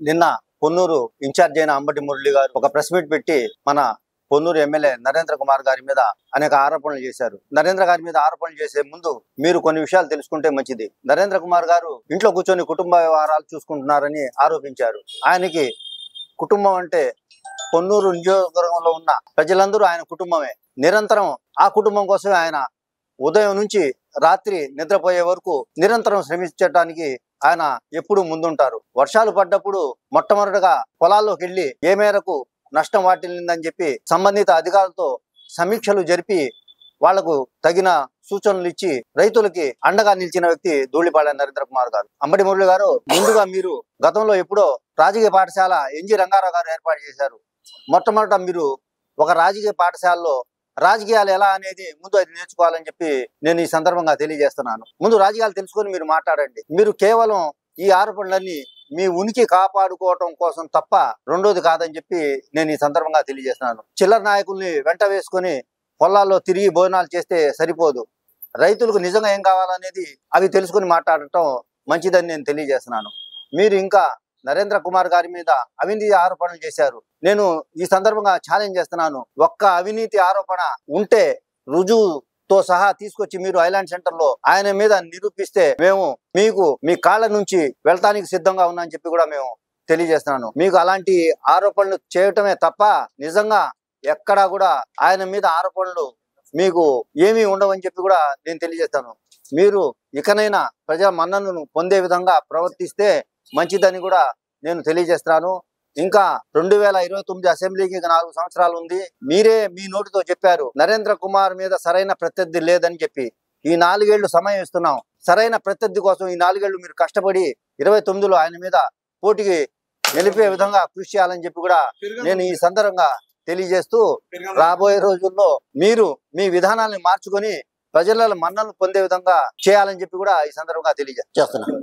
నిన్న పొన్నూరు ఇన్ఛార్జ్ అయిన అంబటి మురళి గారు ఒక ప్రెస్ మీట్ పెట్టి మన పొన్నూరు ఎమ్మెల్యే నరేంద్ర కుమార్ గారి మీద అనేక ఆరోపణలు చేశారు. నరేంద్ర గారి మీద ఆరోపణలు చేసే ముందు మీరు కొన్ని విషయాలు తెలుసుకుంటే మంచిది. నరేంద్ర కుమార్ గారు ఇంట్లో కూర్చొని కుటుంబ వ్యవహారాలు చూసుకుంటున్నారని ఆరోపించారు. ఆయనకి కుటుంబం అంటే పొన్నూరు నియోజకవర్గంలో ఉన్న ప్రజలందరూ ఆయన కుటుంబమే. నిరంతరం ఆ కుటుంబం కోసమే ఆయన ఉదయం నుంచి రాత్రి నిద్రపోయే వరకు నిరంతరం శ్రమించడానికి ఆయన ఎప్పుడు ముందుంటారు. వర్షాలు పడ్డప్పుడు మొట్టమొదటిగా పొలాల్లోకి వెళ్లి ఏ మేరకు నష్టం వాటిల్లిందని చెప్పి సంబంధిత అధికారులతో సమీక్షలు జరిపి వాళ్లకు తగిన సూచనలు ఇచ్చి రైతులకి అండగా నిలిచిన వ్యక్తి ధూళిపాళె నరేంద్ర కుమార్ గారు. అంబటి మురళి గారు, ముందుగా మీరు గతంలో ఎప్పుడో రాజకీయ పాఠశాల ఎన్జి రంగారావు గారు ఏర్పాటు చేశారు. మొట్టమొదట మీరు ఒక రాజకీయ పాఠశాలలో రాజకీయాలు ఎలా అనేది ముందు అది నేర్చుకోవాలని చెప్పి నేను ఈ సందర్భంగా తెలియజేస్తున్నాను. ముందు రాజకీయాలు తెలుసుకొని మీరు మాట్లాడండి. మీరు కేవలం ఈ ఆరోపణలన్నీ మీ ఉనికి కాపాడుకోవటం కోసం తప్ప రెండోది కాదని చెప్పి నేను ఈ సందర్భంగా తెలియజేస్తున్నాను. చిల్లర నాయకుల్ని వెంట వేసుకొని పొలాల్లో తిరిగి భోజనాలు చేస్తే సరిపోదు. రైతులకు నిజంగా ఏం కావాలనేది అవి తెలుసుకుని మాట్లాడటం మంచిదని నేను తెలియజేస్తున్నాను. మీరు ఇంకా నరేంద్ర కుమార్ గారి మీద అవినీతి ఆరోపణలు చేశారు. నేను ఈ సందర్భంగా ఛాలెంజ్ చేస్తున్నాను. ఒక్క అవినీతి ఆరోపణ ఉంటే రుజువుతో సహా తీసుకొచ్చి మీరు ఐలాండ్ సెంటర్ లో ఆయన మీద నిరూపిస్తే మేము మీకు మీ కాళ్ళ నుంచి వెళ్తానికి సిద్ధంగా ఉన్నా అని చెప్పి కూడా మేము తెలియజేస్తున్నాను. మీకు అలాంటి ఆరోపణలు చేయటమే తప్ప నిజంగా ఎక్కడా కూడా ఆయన మీద ఆరోపణలు మీకు ఏమీ ఉండవని చెప్పి కూడా నేను తెలియజేస్తాను. మీరు ఇకనైనా ప్రజా మన్ననను పొందే విధంగా ప్రవర్తిస్తే మంచిదని కూడా నేను తెలియజేస్తున్నాను. ఇంకా 2029 అసెంబ్లీకి 4 సంవత్సరాలు ఉంది. మీరే మీ నోటితో చెప్పారు నరేంద్ర కుమార్ మీద సరైన ప్రత్యర్థి లేదని చెప్పి. ఈ 4 ఏళ్లు సమయం ఇస్తున్నాం. సరైన ప్రత్యర్థి కోసం ఈ 4 ఏళ్లు మీరు కష్టపడి 29లో ఆయన మీద పోటీకి నిలిపే విధంగా కృషి చేయాలని చెప్పి కూడా నేను ఈ సందర్భంగా తెలియజేస్తూ, రాబోయే రోజుల్లో మీరు మీ విధానాన్ని మార్చుకొని ప్రజల మన్ననలు పొందే విధంగా చేయాలని చెప్పి కూడా ఈ సందర్భంగా తెలియజేస్తున్నాను.